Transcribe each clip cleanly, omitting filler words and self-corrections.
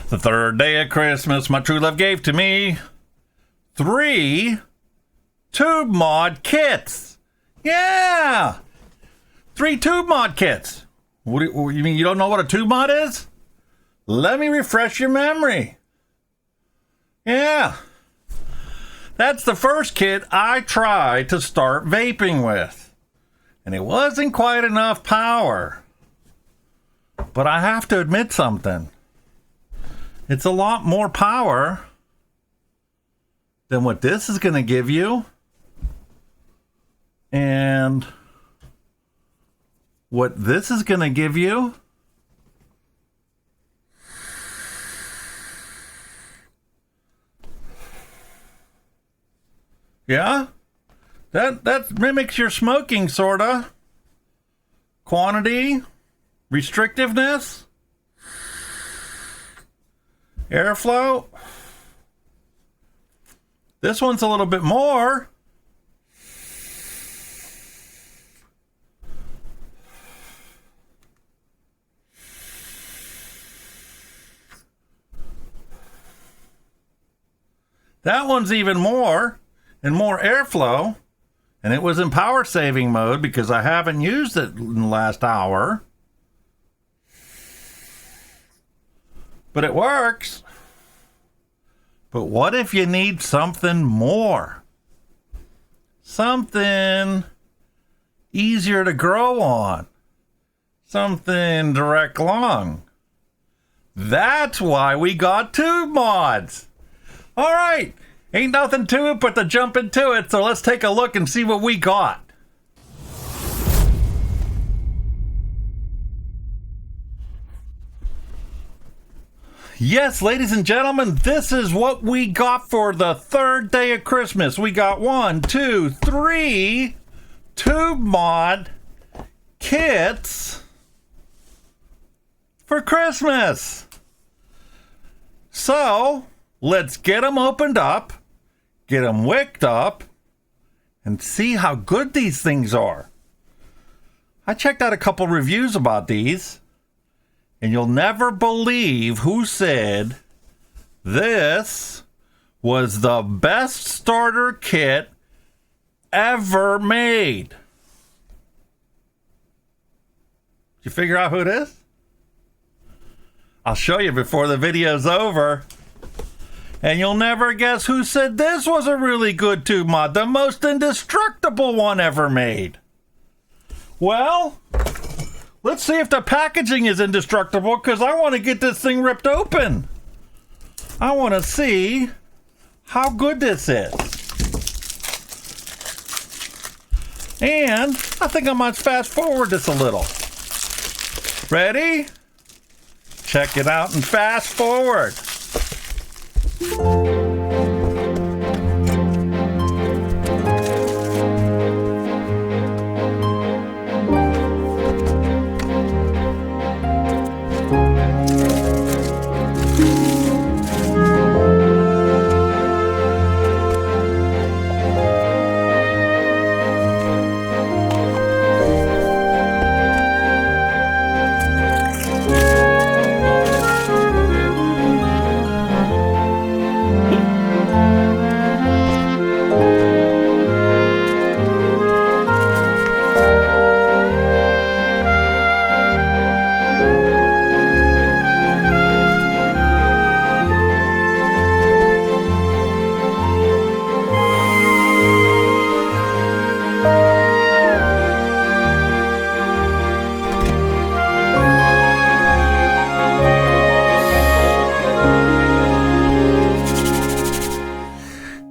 The third day of Christmas, my true love gave to me 3 tube mod kits. Yeah! 3 tube mod kits. What do you mean you don't know what a tube mod is? Let me refresh your memory. Yeah. That's the first kit I tried to start vaping with. And it wasn't quite enough power. But I have to admit something. It's a lot more power than what this is going to give you. And what this is going to give you. Yeah? That mimics your smoking, sorta. Quantity, restrictiveness, airflow. This one's a little bit more. That one's even more and more airflow. And it was in power saving mode because I haven't used it in the last hour. But it works. But what if you need something more? Something easier to grow on. Something direct lung. That's why we got tube mods. All right. Ain't nothing to it but to jump into it, so let's take a look and see what we got. Yes, ladies and gentlemen, this is what we got for the third day of Christmas. We got 1, 2, 3 tube mod kits for Christmas. So, let's get them opened up, get them wicked up, and see how good these things are. I checked out a couple reviews about these, and you'll never believe who said this was the best starter kit ever made. Did you figure out who it is? I'll show you before the video's over. And you'll never guess who said this was a really good tube mod, the most indestructible one ever made. Well, let's see if the packaging is indestructible, because I want to get this thing ripped open. I want to see how good this is. And I think I might fast forward this a little. Ready? Check it out and fast forward.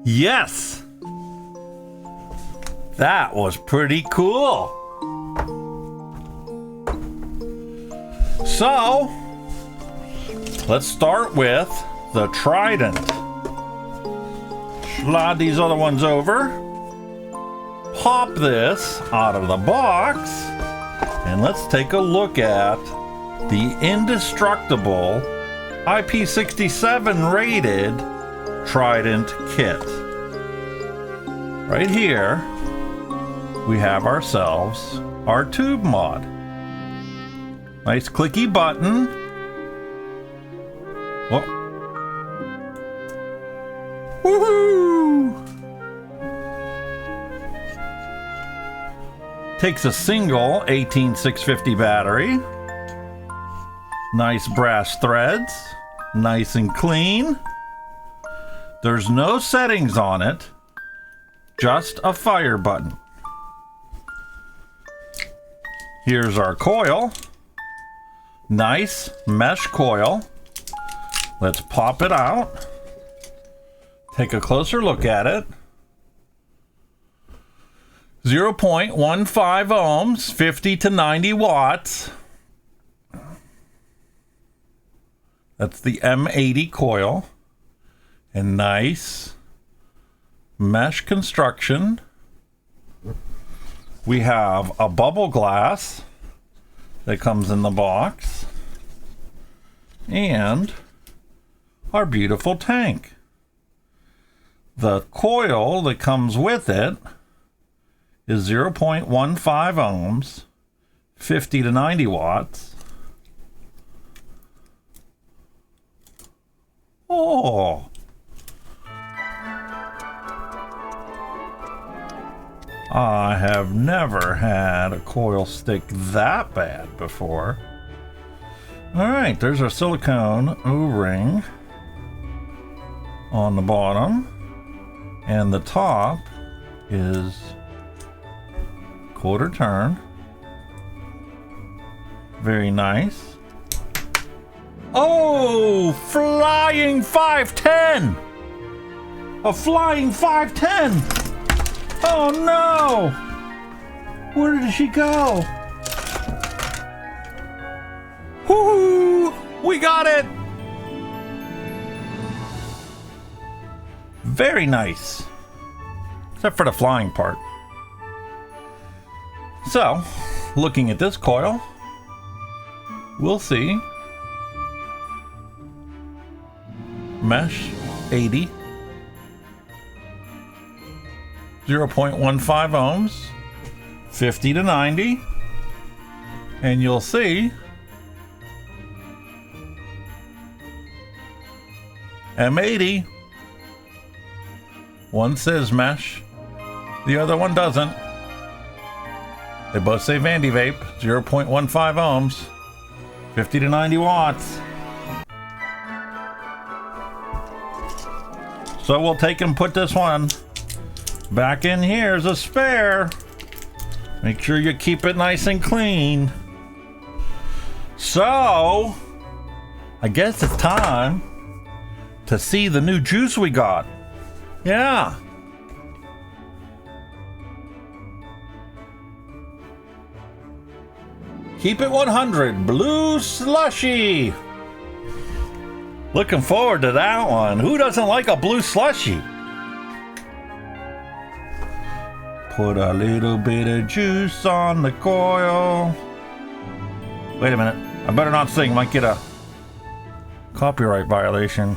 Yes, that was pretty cool. So, let's start with the Trident. Slide these other ones over. Pop this out of the box. And let's take a look at the indestructible IP67 rated Trident kit. Right here, we have ourselves our tube mod. Nice clicky button. Oh. Woohoo! Takes a single 18650 battery. Nice brass threads. Nice and clean. There's no settings on it. Just a fire button. Here's our coil. Nice mesh coil. Let's pop it out. Take a closer look at it. 0.15 ohms, 50 to 90 watts. That's the M80 coil. And nice mesh construction. We have a bubble glass that comes in the box. And our beautiful tank. The coil that comes with it is 0.15 ohms, 50 to 90 watts. Oh! I have never had a coil stick that bad before. Alright, there's our silicone O-ring on the bottom. And the top is quarter turn. Very nice. Oh, flying 510! A flying 510! Oh no! Where did she go? Woohoo! We got it! Very nice. Except for the flying part. So, looking at this coil, we'll see mesh 80, 0.15 ohms, 50 to 90, and you'll see M80. One says mesh, the other one doesn't. They both say Vandyvape, 0.15 ohms, 50 to 90 watts. So we'll take and put this one back in here as a spare. Make sure you keep it nice and clean. So, I guess it's time to see the new juice we got. Yeah. Keep it 100, Blue Slushy. Looking forward to that one. Who doesn't like a blue slushy? Put a little bit of juice on the coil. Wait a minute. I better not sing. Might get a copyright violation.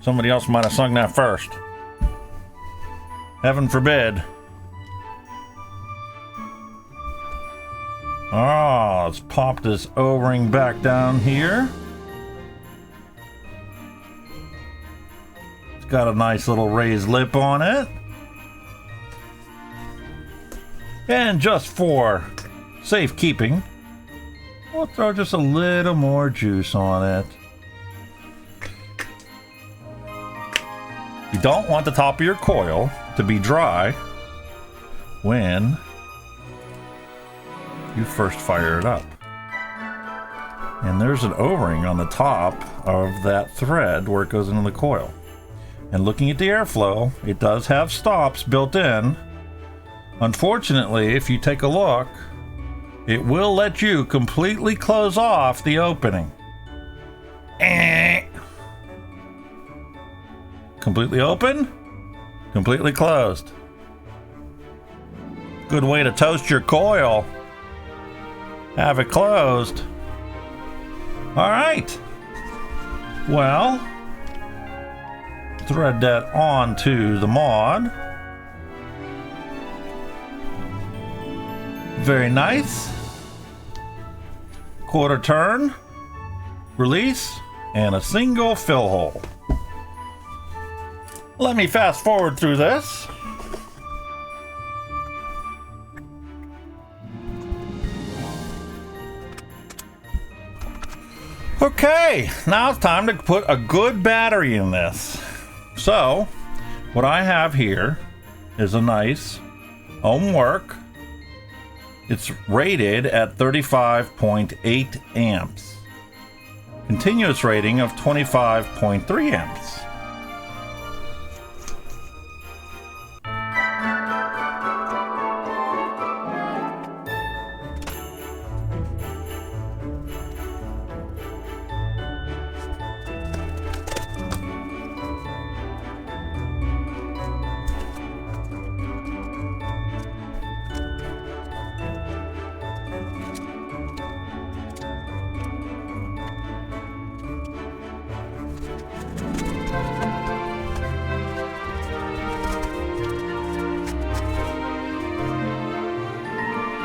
Somebody else might have sung that first. Heaven forbid. Oh, let's pop this O-ring back down here. It's got a nice little raised lip on it. And just for safekeeping, we'll throw just a little more juice on it. You don't want the top of your coil to be dry when you first fire it up. And there's an O-ring on the top of that thread where it goes into the coil. And looking at the airflow, it does have stops built in. Unfortunately, if you take a look, it will let you completely close off the opening. Completely open, completely closed. Good way to toast your coil. Have it closed. All right. Well, thread that onto the mod. Very nice. Quarter turn. Release. and a single fill hole. Let me fast forward through this. Okay, now it's time to put a good battery in this. So, what I have here is a nice homework. It's rated at 35.8 amps. Continuous rating of 25.3 amps.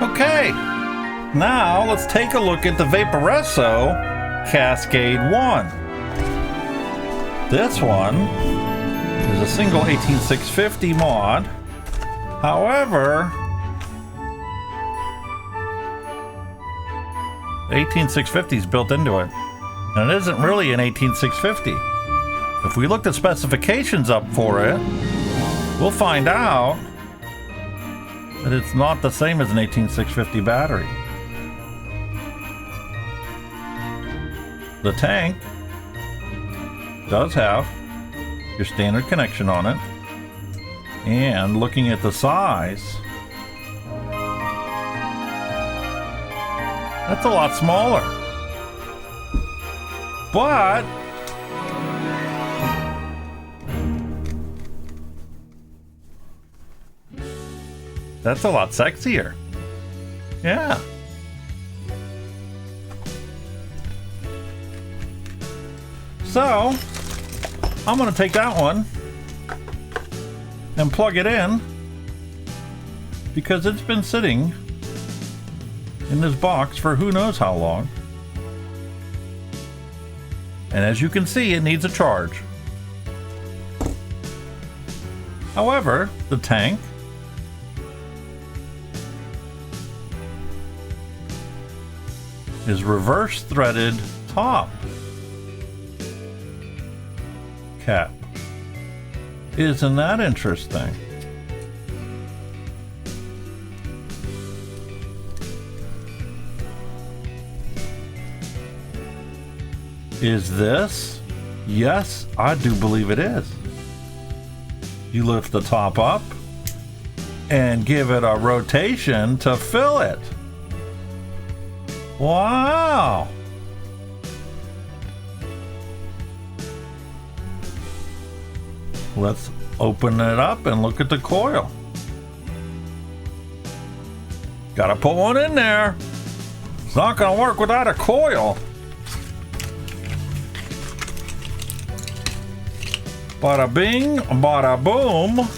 Okay, now let's take a look at the Vaporesso Cascade One. This one is a single 18650 mod. However, 18650 is built into it, and it isn't really an 18650. If we look the specifications up for it, we'll find out that it's not the same as an 18650 battery. The tank does have your standard connection on it, and looking at the size, that's a lot smaller. But that's a lot sexier. Yeah. So, I'm going to take that one and plug it in, because it's been sitting in this box for who knows how long. And as you can see, it needs a charge. However, the tank is reverse threaded top cap. Isn't that interesting? Is this? Yes, I do believe it is. You lift the top up and give it a rotation to fill it. Wow! Let's open it up and look at the coil. Gotta put one in there. It's not gonna work without a coil. Bada bing, bada boom.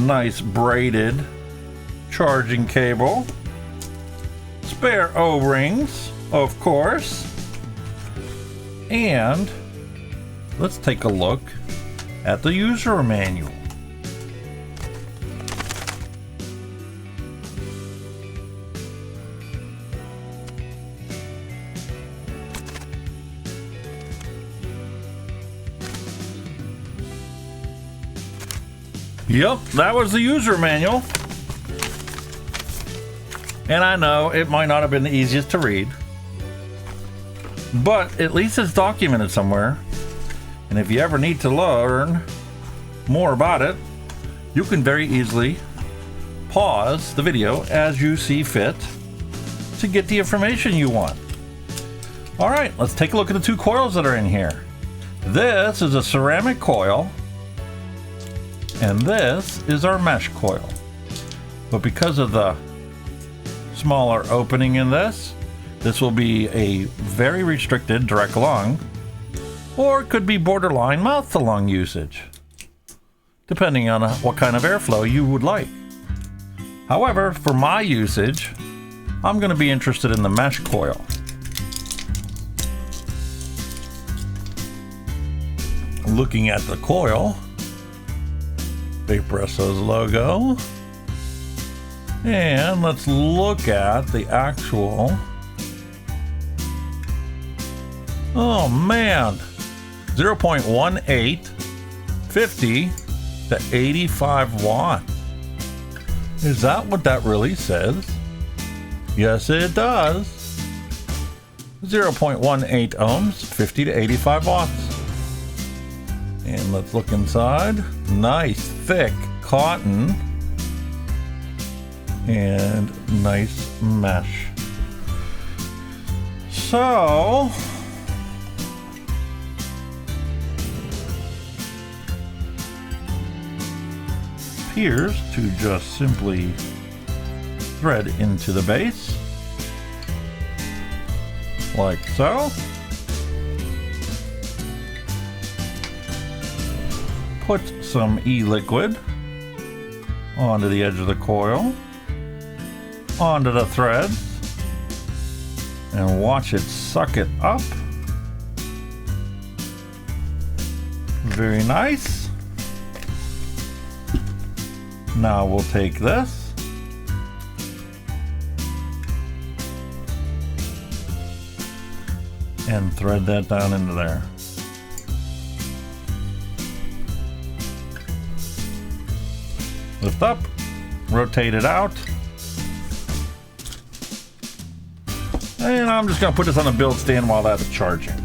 Nice braided charging cable. Spare O-rings, of course. And let's take a look at the user manual. Yep, that was the user manual. And I know it might not have been the easiest to read, but at least it's documented somewhere. And if you ever need to learn more about it, you can very easily pause the video as you see fit to get the information you want. All right, let's take a look at the two coils that are in here. This is a ceramic coil, and this is our mesh coil. But because of the smaller opening in this will be a very restricted direct lung, or it could be borderline mouth to lung usage, depending on what kind of airflow you would like. However, for my usage, I'm going to be interested in the mesh coil. Looking at the coil, Vaporesso's logo, and let's look at the actual. Oh man, 0.18, 50 to 85 watts. Is that what that really says? Yes, it does. 0.18 ohms, 50 to 85 watts. And let's look inside. Nice, thick cotton. And nice mesh. So, appears to just simply thread into the base like so. Put some e-liquid onto the edge of the coil, onto the threads, and watch it suck it up. Very nice. Now we'll take this and thread that down into there. Lift up, rotate it out, and I'm just going to put this on a build stand while that's charging.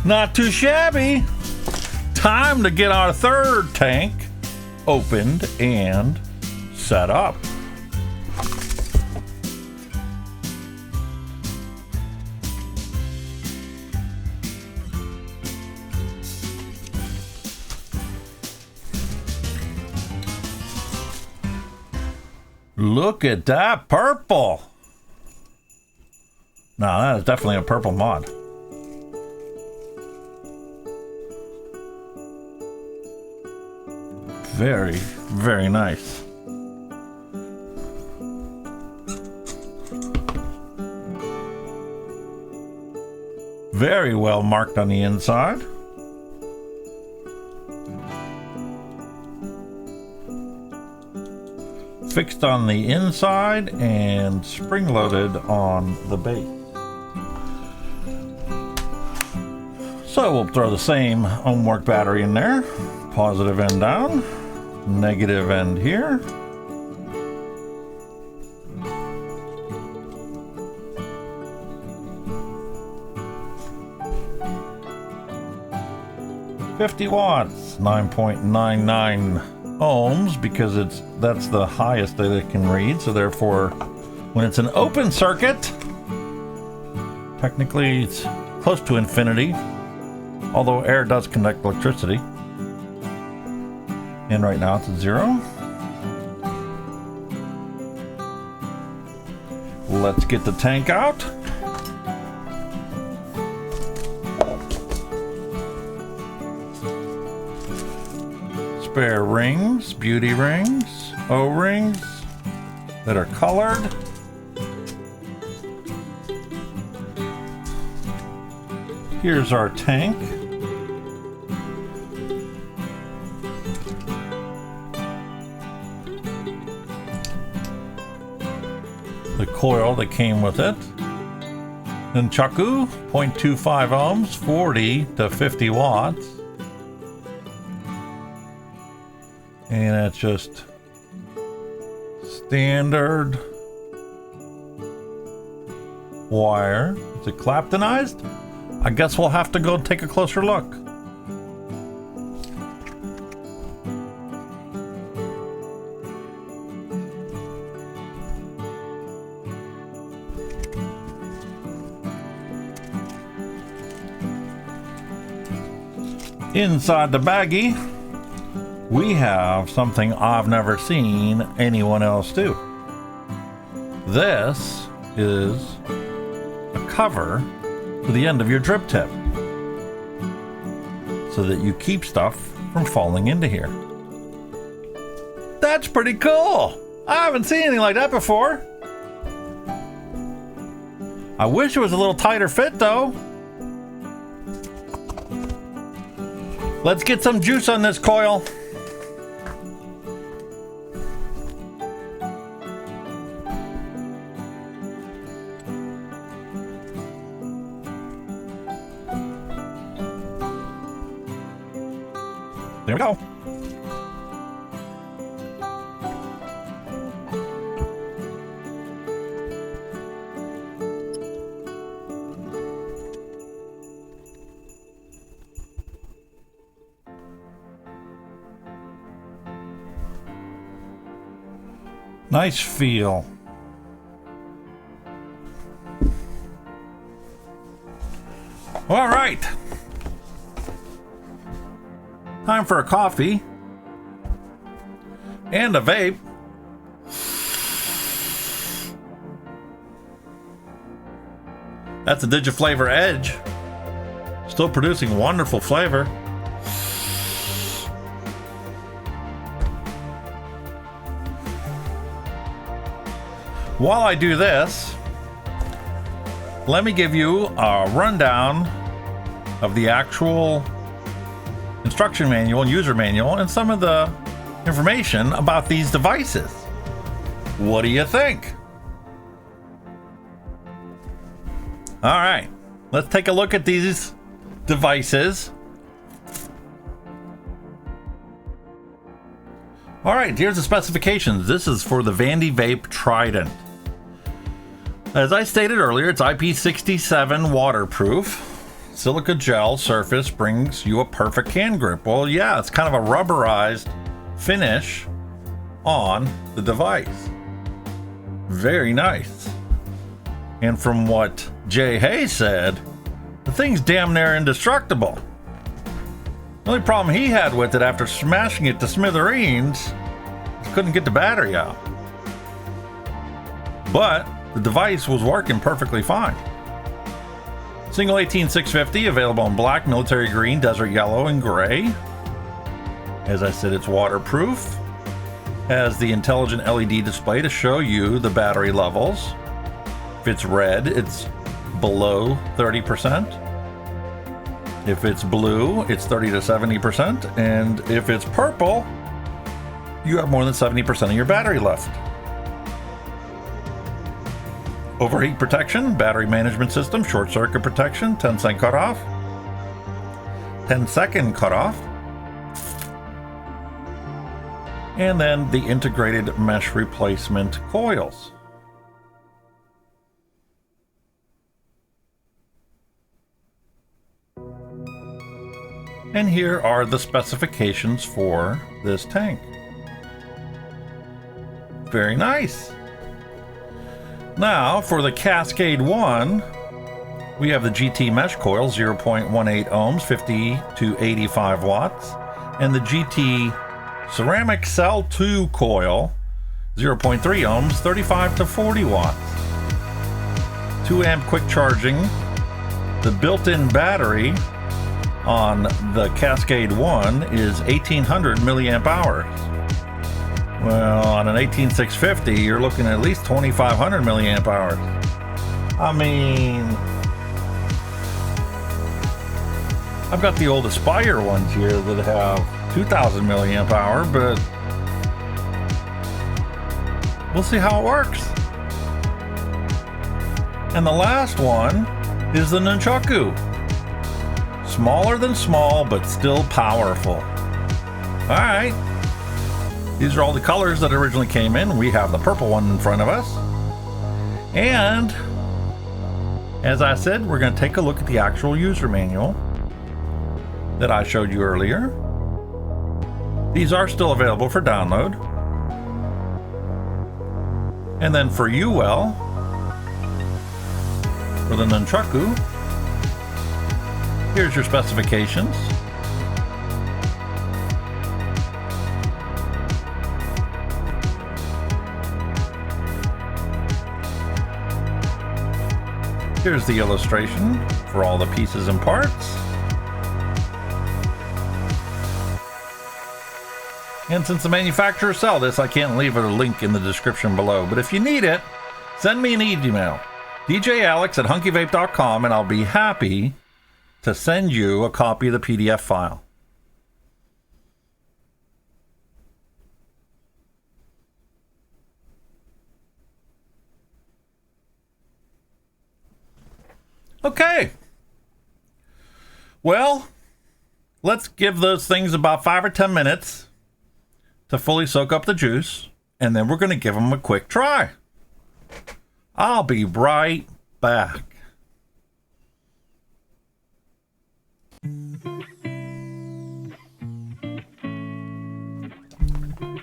Not too shabby. Time to get our third tank opened and set up. Look at that purple. Now that is definitely a purple mod. Very, very nice. Very well marked on the inside. Fixed on the inside and spring-loaded on the base. So we'll throw the same homework battery in there. Positive end down. Negative end here. $50 watts, 9.99 ohms, because that's the highest that it can read. So therefore, when it's an open circuit, technically it's close to infinity, although air does conduct electricity. And right now it's at 0. Let's get the tank out. Spare rings, beauty rings, O-rings that are colored. Here's our tank. The coil that came with it. Nunchaku, 0.25 ohms, 40 to 50 watts. And it's just standard wire. Is it Claptonized? I guess we'll have to go take a closer look. Inside the baggie, we have something I've never seen anyone else do. This is a cover for the end of your drip tip so that you keep stuff from falling into here. That's pretty cool. I haven't seen anything like that before. I wish it was a little tighter fit though. Let's get some juice on this coil. There we go. Nice feel. All right. Time for a coffee and a vape. That's a Digiflavor Edge. Still producing wonderful flavor. While I do this, let me give you a rundown of the actual instruction manual and user manual and some of the information about these devices. What do you think? All right, let's take a look at these devices. All right, here's the specifications. This is for the Vandyvape Trident. As I stated earlier, it's IP67 waterproof. Silica gel surface brings you a perfect hand grip. Well, yeah, it's kind of a rubberized finish on the device. Very nice. And from what Jay Hayes said, the thing's damn near indestructible. The only problem he had with it after smashing it to smithereens, he couldn't get the battery out. But the device was working perfectly fine. Single 18650, available in black, military green, desert yellow, and gray. As I said, it's waterproof. Has the intelligent LED display to show you the battery levels. If it's red, it's below 30%. If it's blue, it's 30 to 70%. And if it's purple, you have more than 70% of your battery left. Overheat protection, battery management system, short circuit protection, 10-second cutoff, 10-second cutoff, and then the integrated mesh replacement coils. And here are the specifications for this tank. Very nice. Now, for the Cascade One, we have the GT mesh coil, 0.18 ohms, 50 to 85 watts, and the GT ceramic cell 2 coil, 0.3 ohms, 35 to 40 watts. 2 amp quick charging. The built-in battery on the Cascade One is 1800 milliamp hours. Well, on an 18650, you're looking at least 2500 milliamp hours. I mean, I've got the old Aspire ones here that have 2000 milliamp hour, but we'll see how it works. And the last one is the Nunchaku. Smaller than small, but still powerful. All right. These are all the colors that originally came in. We have the purple one in front of us. And as I said, we're going to take a look at the actual user manual that I showed you earlier. These are still available for download. And then for UWELL, for the Nunchaku, here's your specifications. Here's the illustration for all the pieces and parts. And since the manufacturers sell this, I can't leave a link in the description below. But if you need it, send me an email, djalex@hunkyvape.com, and I'll be happy to send you a copy of the PDF file. Okay. Well, let's give those things about 5 or 10 minutes to fully soak up the juice, and then we're going to give them a quick try. I'll be right back.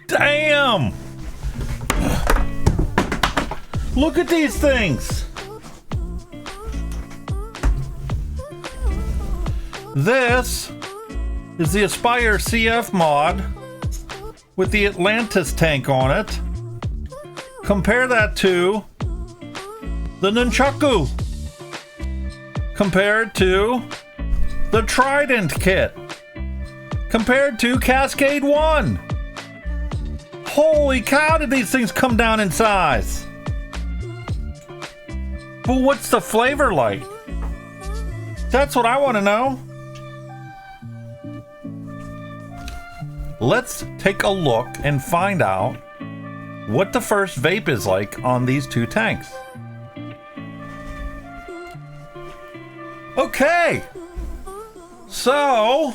Damn! Look at these things! This is the Aspire CF mod with the Atlantis tank on it. Compare that to the Nunchaku. Compared to the Trident kit. Compared to Cascade One. Holy cow, did these things come down in size? But what's the flavor like? That's what I want to know. Let's take a look and find out what the first vape is like on these two tanks. Okay, so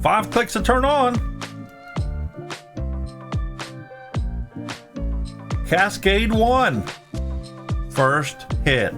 5 clicks to turn on. Cascade One, first hit.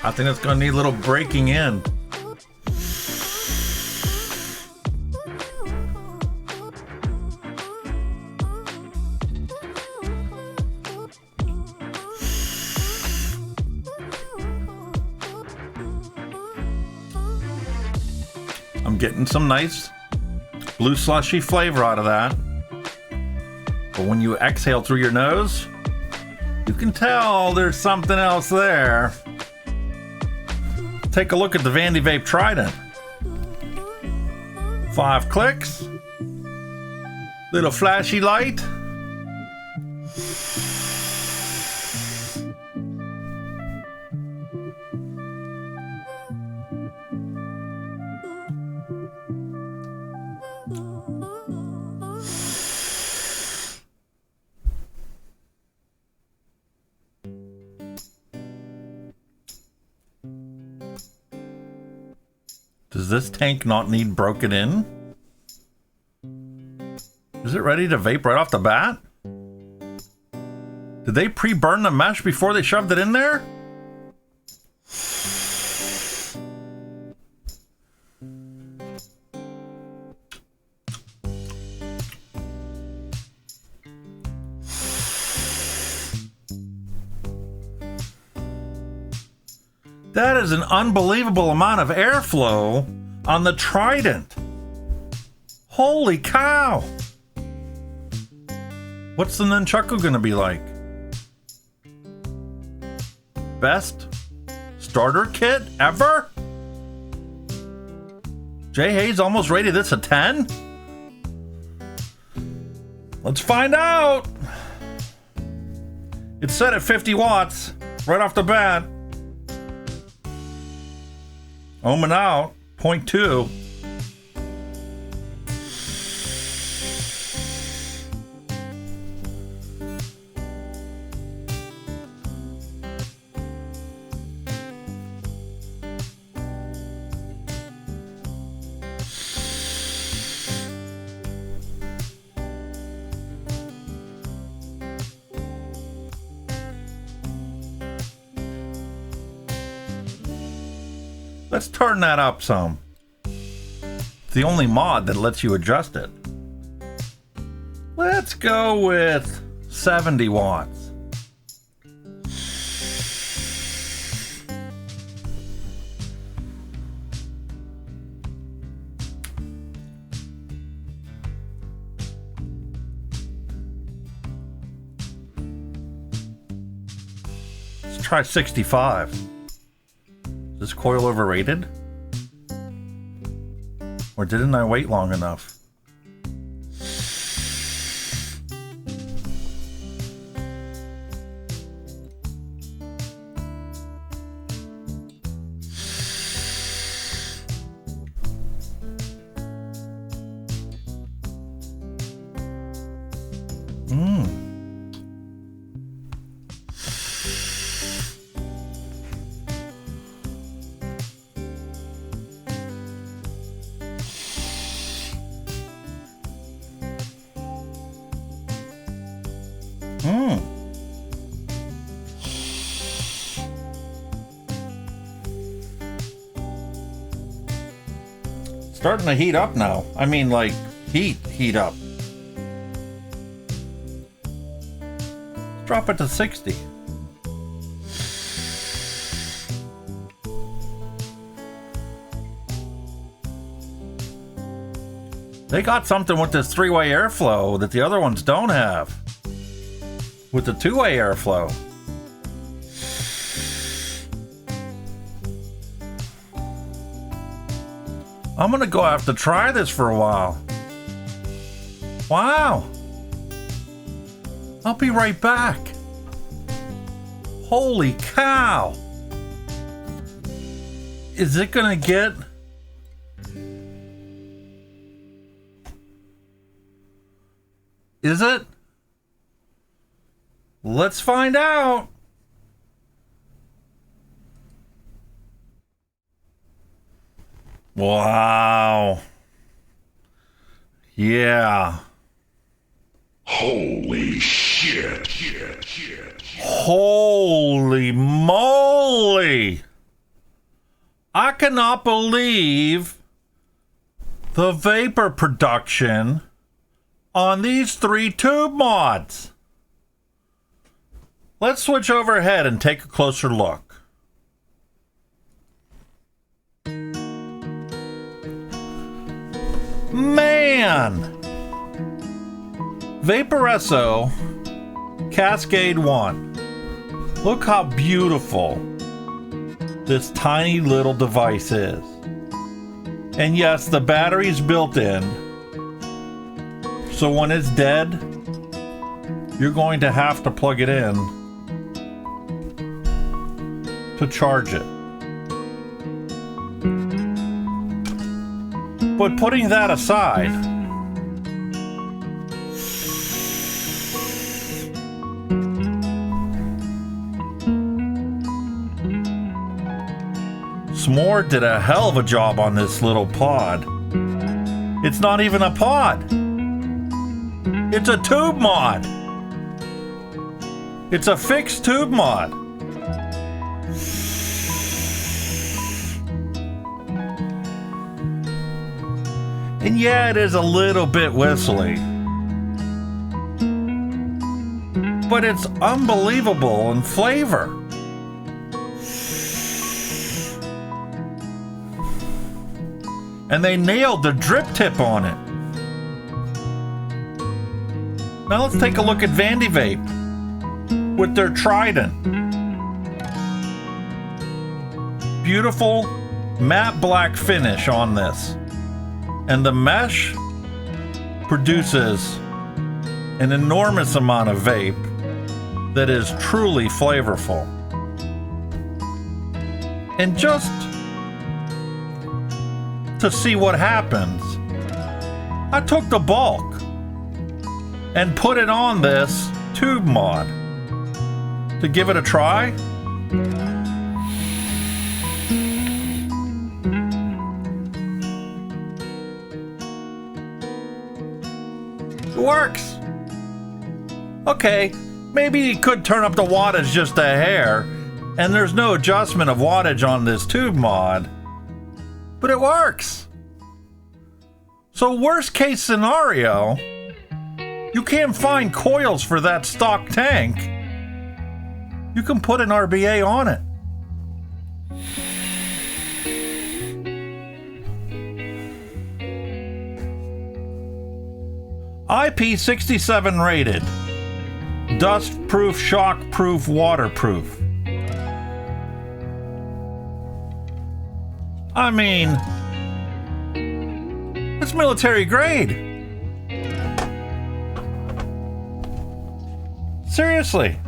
I think it's gonna need a little breaking in. I'm getting some nice blue slushy flavor out of that. But when you exhale through your nose, you can tell there's something else there. Take a look at the Vandyvape Trident. 5 clicks. Little flashy light. Does this tank not need broken in? Is it ready to vape right off the bat? Did they pre-burn the mesh before they shoved it in there? That is an unbelievable amount of airflow on the Trident. Holy cow! What's the Nunchaku gonna be like? Best starter kit ever? Jay Hayes almost rated this a 10? Let's find out! It's set at 50 watts right off the bat. Ohm and out, 0.2. Let's turn that up some. It's the only mod that lets you adjust it. Let's go with 70 watts. Try 65. Is this coil overrated? Or didn't I wait long enough? Starting to heat up now. I mean, like, heat up. Drop it to 60. They got something with this three-way airflow that the other ones don't have. With the two-way airflow. I'm gonna go have to try this for a while. Wow. I'll be right back. Holy cow. Is it gonna get... Is it? Let's find out. Wow. Yeah. Holy shit. Holy moly. I cannot believe the vapor production on these 3 tube mods. Let's switch overhead and take a closer look. Man! Vaporesso Cascade One. Look how beautiful this tiny little device is. And yes, the battery's built in. So when it's dead, you're going to have to plug it in to charge it. But putting that aside, S'more did a hell of a job on this little pod. It's not even a pod. It's a tube mod. It's a fixed tube mod. And yeah, it is a little bit whistly. But it's unbelievable in flavor. And they nailed the drip tip on it. Now let's take a look at Vandyvape with their Trident. Beautiful matte black finish on this. And the mesh produces an enormous amount of vape that is truly flavorful. And just to see what happens, I took the bulk and put it on this tube mod to give it a try. It works. Okay, maybe you could turn up the wattage just a hair, and there's no adjustment of wattage on this tube mod, but it works. So worst case scenario, you can't find coils for that stock tank. You can put an RBA on it. IP67 rated. Dust proof, shock proof, waterproof. I mean, it's military grade. Seriously.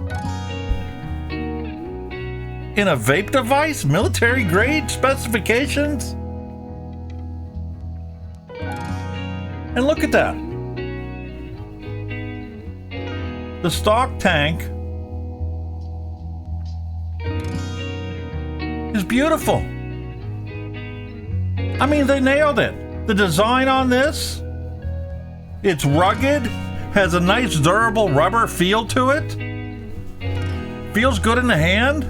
In a vape device, military grade specifications? And look at that. The stock tank is beautiful. I mean, they nailed it. The design on this, it's rugged, has a nice durable rubber feel to it. Feels good in the hand.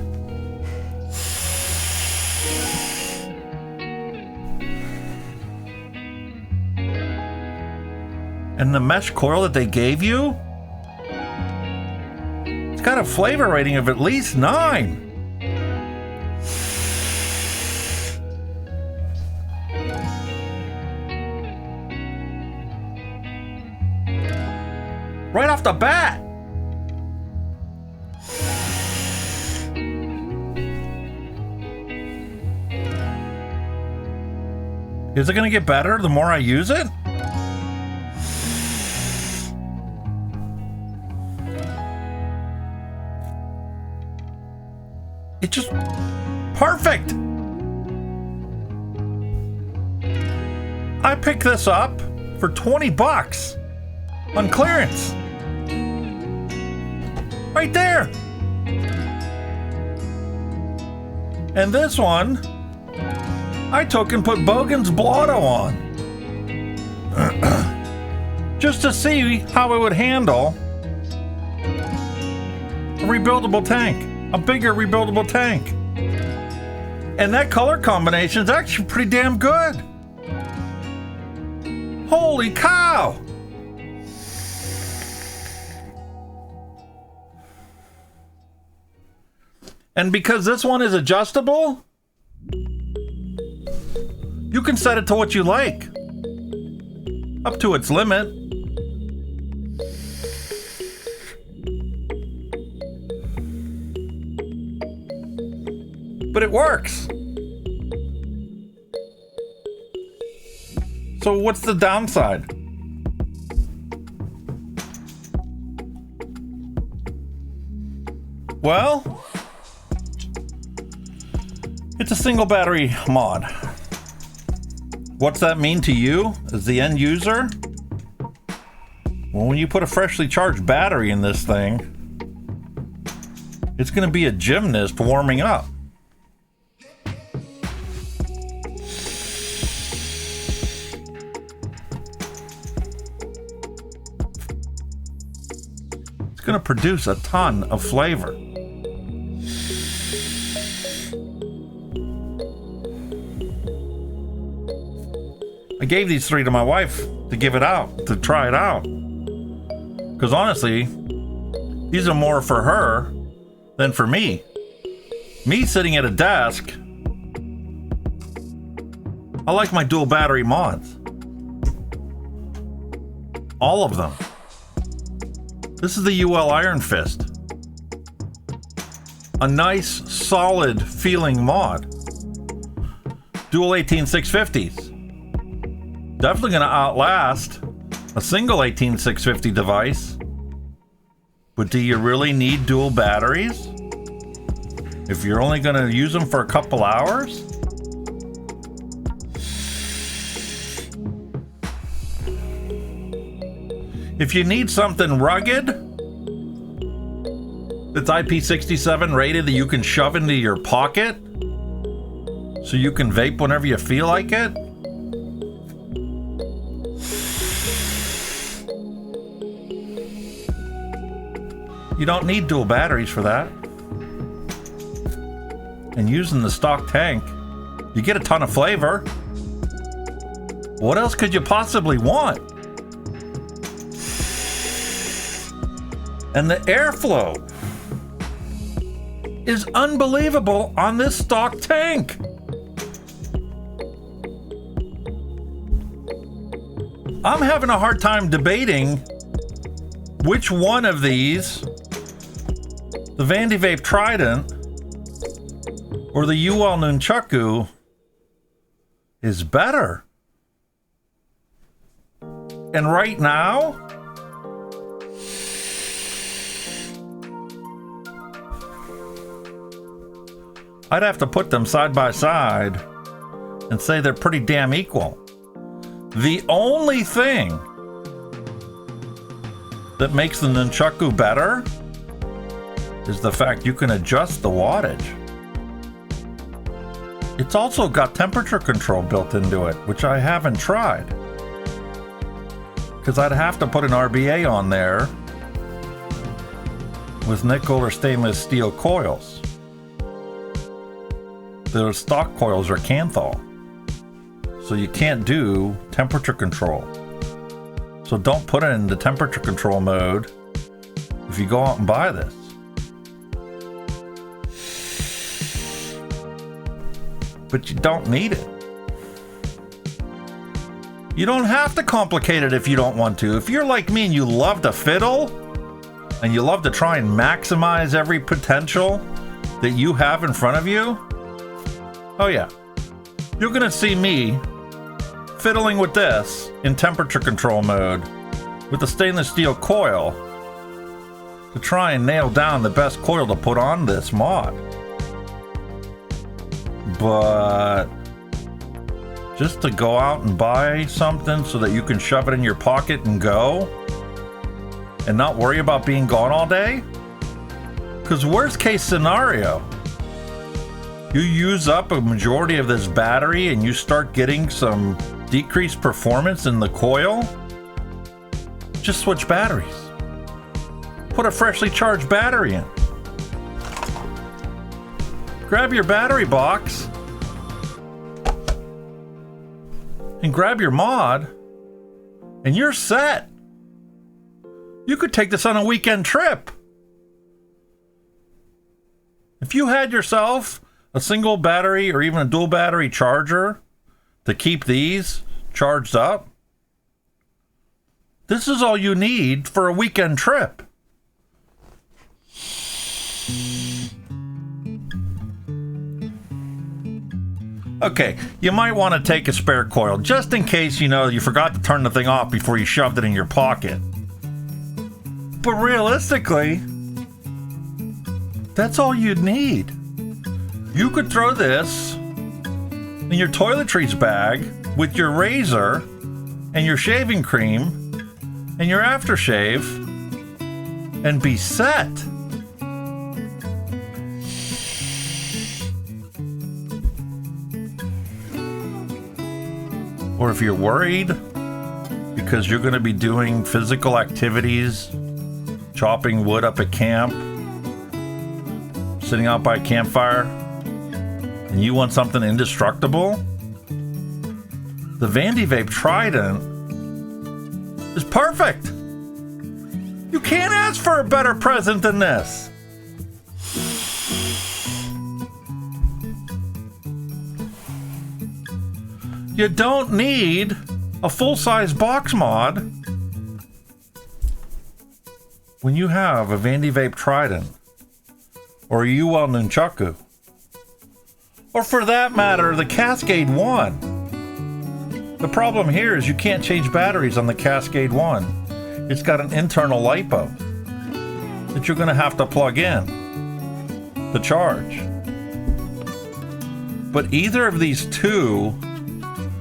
And the mesh coil that they gave you, it's got a flavor rating of at least 9. Right off the bat. Is it going to get better the more I use it? It's just perfect. I picked this up for $20 on clearance. Right there. And this one, I took and put Bogan's Blotto on. Just to see how it would handle a rebuildable tank, a bigger rebuildable tank. And that color combination is actually pretty damn good. Holy cow! And because this one is adjustable, you can set it to what you like, up to its limit. But it works. So what's the downside? Well, it's a single battery mod. What's that mean to you as the end user? Well, when you put a freshly charged battery in this thing, it's going to be a gymnast warming up. It's going to produce a ton of flavor. I gave these 3 to my wife to give it out, to try it out. Because honestly, these are more for her than for me. Me sitting at a desk, I like my dual battery mods. All of them. This is the UWELL Iron Fist. A nice, solid feeling mod. Dual 18650s. Definitely going to outlast a single 18650 device. But do you really need dual batteries? If you're only going to use them for a couple hours? If you need something rugged, that's IP67 rated that you can shove into your pocket so you can vape whenever you feel like it, you don't need dual batteries for that. And using the stock tank, you get a ton of flavor. What else could you possibly want? And the airflow is unbelievable on this stock tank. I'm having a hard time debating which one of these, the Vandyvape Trident or the UWELL Nunchaku, is better. And right now, I'd have to put them side by side and say they're pretty damn equal. The only thing that makes the Nunchaku better is the fact you can adjust the wattage. It's also got temperature control built into it, which I haven't tried, because I'd have to put an RBA on there with nickel or stainless steel coils. The stock coils are Canthal, so you can't do temperature control. So don't put it in the temperature control mode if you go out and buy this. But you don't need it. You don't have to complicate it if you don't want to. If you're like me and you love to fiddle and you love to try and maximize every potential that you have in front of you, oh yeah, you're gonna see me fiddling with this in temperature control mode with the stainless steel coil to try and nail down the best coil to put on this mod. But just to go out and buy something so that you can shove it in your pocket and go and not worry about being gone all day? Because worst case scenario, you use up a majority of this battery and you start getting some decreased performance in the coil, just switch batteries. Put a freshly charged battery in. Grab your battery box and grab your mod and you're set. You could take this on a weekend trip. If you had yourself a single battery or even a dual battery charger to keep these charged up, this is all you need for a weekend trip. Okay, you might want to take a spare coil just in case you forgot to turn the thing off before you shoved it in your pocket. But realistically, that's all you'd need. You could throw this in your toiletries bag with your razor and your shaving cream and your aftershave and be set. Or if you're worried because you're going to be doing physical activities, chopping wood up at camp, sitting out by a campfire, and you want something indestructible, the Vandyvape Trident is perfect. You can't ask for a better present than this. You don't need a full-size box mod when you have a Vandyvape Trident or a UWELL Nunchaku, or for that matter, the Cascade One. The problem here is you can't change batteries on the Cascade One. It's got an internal LiPo that you're going to have to plug in to charge. But either of these two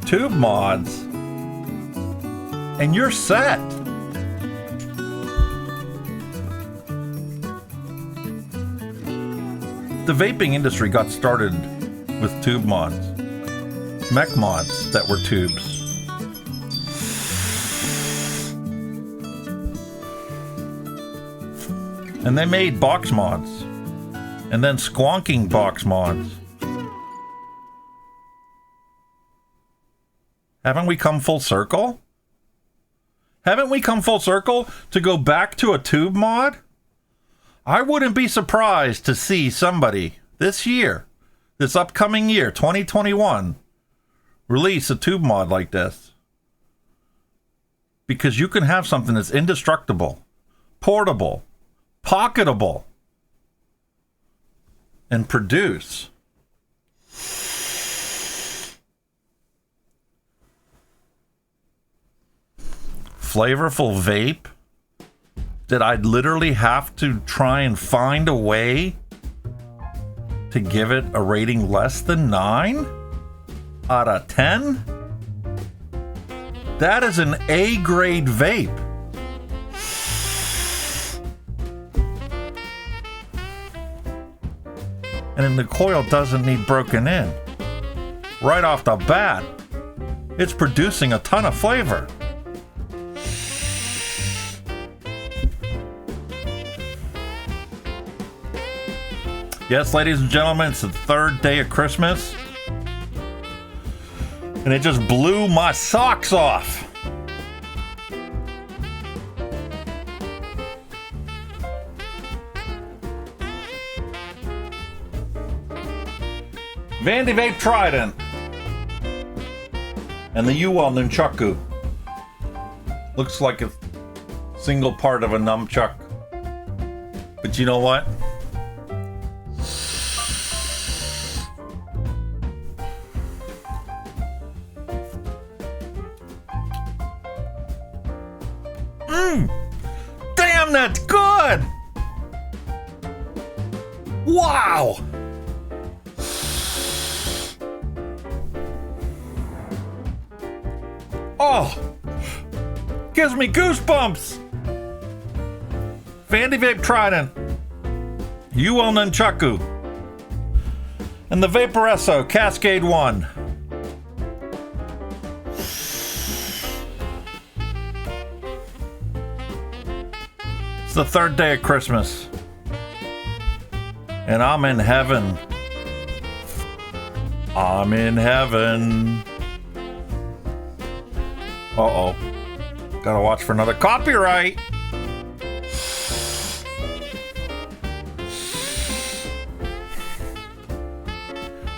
tube mods and you're set. The vaping industry got started with tube mods, mech mods that were tubes. And they made box mods and then squonking box mods. Haven't we come full circle? Haven't we come full circle to go back to a tube mod? I wouldn't be surprised to see somebody this year, this upcoming year, 2021, release a tube mod like this. Because you can have something that's indestructible, portable, pocketable, and produce flavorful vape that I'd literally have to try and find a way to give it a rating less than 9 out of 10. That is an A-grade vape. And then the coil doesn't need broken in. Right off the bat, it's producing a ton of flavor. Yes, ladies and gentlemen, it's the third day of Christmas. And it just blew my socks off. Vandyvape Trident. And the UWELL Nunchaku. Looks like a single part of a nunchuck. But you know what? Damn, that's good! Wow! Oh! Gives me goosebumps! Vandyvape Trident, UWELL Nunchaku, and the Vaporesso Cascade One. It's the third day of Christmas, and I'm in heaven. I'm in heaven. Uh-oh. Gotta watch for another copyright.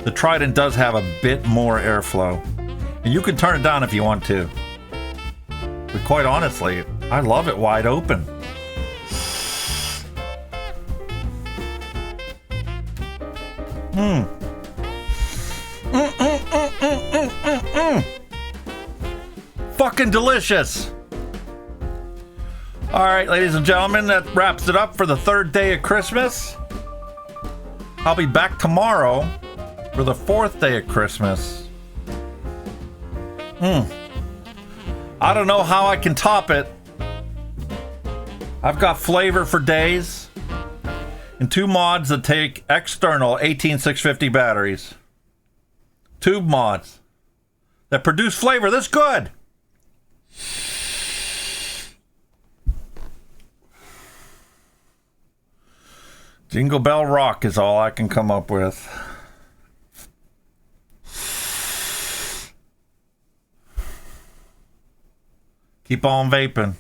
The Trident does have a bit more airflow, and you can turn it down if you want to. But quite honestly, I love it wide open. Fucking delicious. All right, ladies and gentlemen, that wraps it up for the third day of Christmas. I'll be back tomorrow for the fourth day of Christmas. I don't know how I can top it. I've got flavor for days and 2 mods that take external 18650 batteries. Tube mods that produce flavor this good. Jingle Bell Rock is all I can come up with. Keep on vaping.